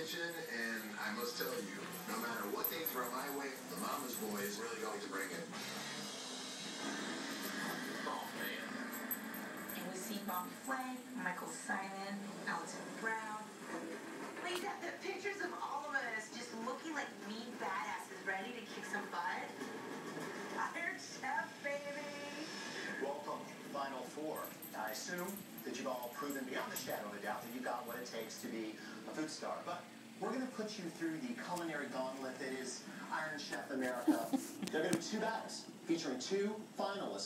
kitchen, and I must tell you, no matter what they throw my way, the Mama's Boy is really going to bring it. Oh, man. And we see Bobby Flay, Michael Simon, Alison Brown. Wait, the pictures of all of us just looking like mean badasses ready to kick some butt? Iron Chef, baby! Welcome, Final Four. I assume that you've all proven beyond a shadow of a doubt that you've got what it takes to be a food star. But we're going to put you through the culinary gauntlet that is Iron Chef America. There are going to be two battles featuring two finalists.